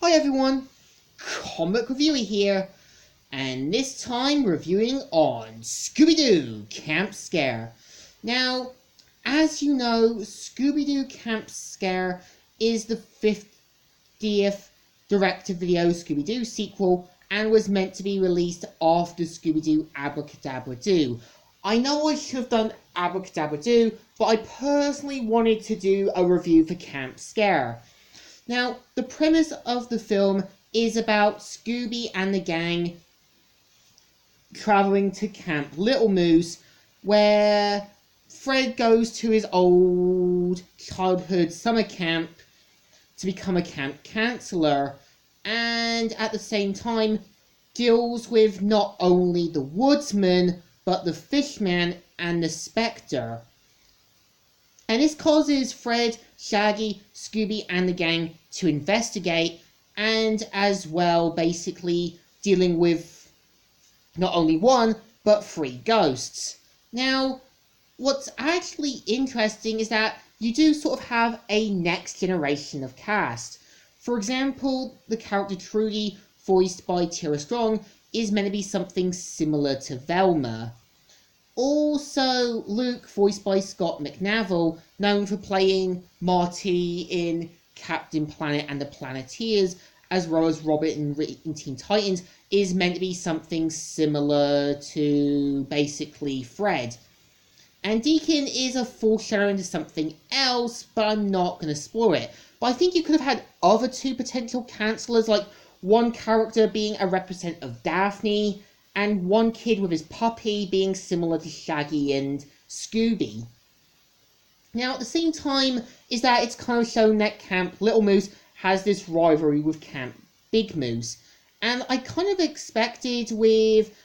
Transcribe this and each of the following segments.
Hi everyone, Comic Reviewer here, and this time reviewing on Scooby-Doo Camp Scare. Now, as you know, Scooby-Doo Camp Scare is the 50th direct-to-video Scooby-Doo sequel and was meant to be released after Scooby-Doo Abracadabra-Doo. I know I should have done Abracadabra-Doo, but I personally wanted to do a review for Camp Scare. Now, the premise of the film is about Scooby and the gang traveling to Camp Little Moose, where Fred goes to his old childhood summer camp to become a camp counselor, and at the same time deals with not only the woodsman, but the fishman and the spectre. And this causes Fred, Shaggy, Scooby and the gang to investigate, and as well basically dealing with not only one, but 3 ghosts. Now, what's actually interesting is that you do sort of have a next generation of cast. For example, the character Trudy, voiced by Tara Strong, is meant to be something similar to Velma. Also, Luke, voiced by Scott McNaville, known for playing Marty in Captain Planet and the Planeteers, as well as Robert in Teen Titans, is meant to be something similar to basically Fred. And Deacon is a foreshadowing to something else, but I'm not going to spoil it. But I think you could have had other 2 potential cancellers, like one character being a representative of Daphne, and one kid with his puppy being similar to Shaggy and Scooby. Now, at the same time, is that it's kind of shown that Camp Little Moose has this rivalry with Camp Big Moose. And I kind of expected with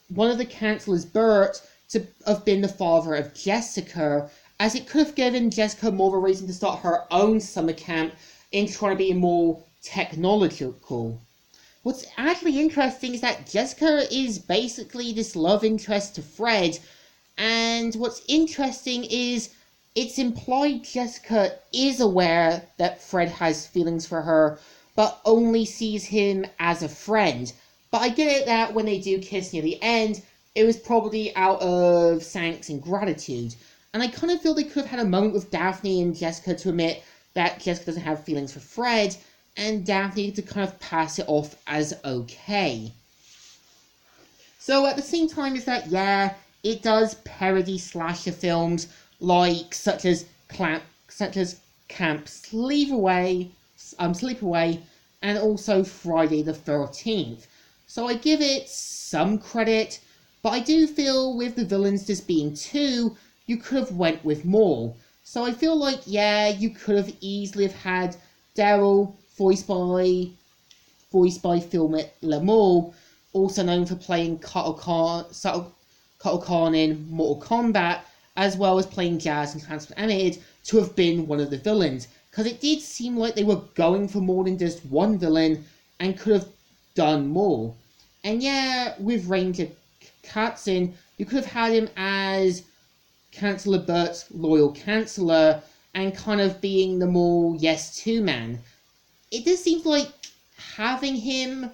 one of the cancellors, Bert, to have been the father of Jessica, as it could have given Jessica more of a reason to start her own summer camp in trying to be more technological. What's actually interesting is that Jessica is basically this love interest to Fred, and what's interesting is it's implied Jessica is aware that Fred has feelings for her, but only sees him as a friend. But I get it that when they do kiss near the end, it was probably out of thanks and gratitude. And I kind of feel they could have had a moment with Daphne and Jessica to admit that Jessica doesn't have feelings for Fred, and Daphne to kind of pass it off as okay. So at the same time is that, yeah, it does parody slasher films like such as Camp Sleepaway, and also Friday the 13th. So I give it some credit, but I do feel with the villains just being 2, you could have went with more. So I feel like, yeah, you could have easily have had Daryl, voiced by Phil Lamore, also known for playing Cuttle Khan in Mortal Kombat, as well as playing Jazz in Transformers Animated, to have been one of the villains. Because it did seem like they were going for more than just one villain, and could have done more. And yeah, with Ranger Katzin, you could have had him as Chancellor Bert's loyal counselor, and kind of being the more yes to man. It just seems like having him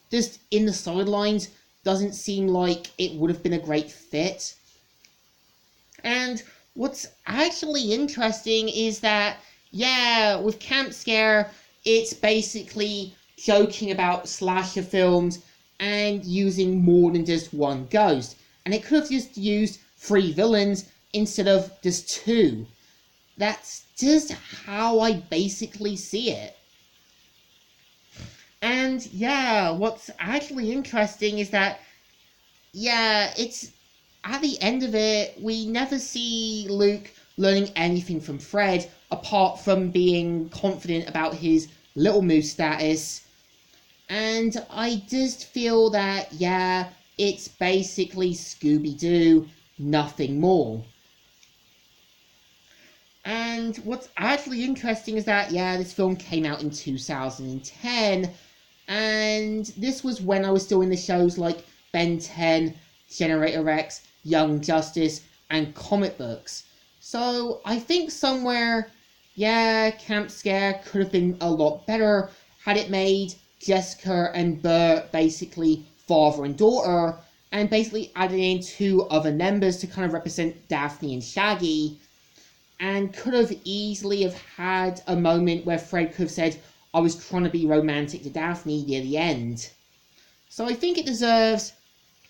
just in the sidelines doesn't seem like it would have been a great fit. And what's actually interesting is that, yeah, with Camp Scare, it's basically joking about slasher films and using more than just one ghost. And it could have just used 3 villains instead of just 2. That's just how I basically see it. And yeah, what's actually interesting is that, yeah, it's at the end of it, we never see Luke learning anything from Fred, apart from being confident about his Little Moose status. And I just feel that, yeah, it's basically Scooby-Doo, nothing more. And what's actually interesting is that, yeah, this film came out in 2010, and this was when I was still in the shows like Ben 10, Generator X, Young Justice, and comic books. So I think somewhere Yeah, Camp Scare could have been a lot better had it made Jessica and Bert basically father and daughter, and basically added in two other members to kind of represent Daphne and Shaggy, and could have easily have had a moment where Fred could have said, I was trying to be romantic to Daphne near the end. So I think it deserves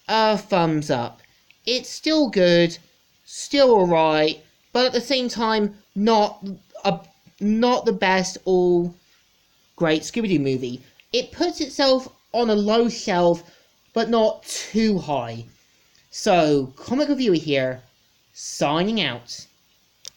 a thumbs up. It's still good, still alright, but at the same time, not the best all great Scooby-Doo movie. It puts itself on a low shelf, but not too high. So, Comic Reviewer here, signing out.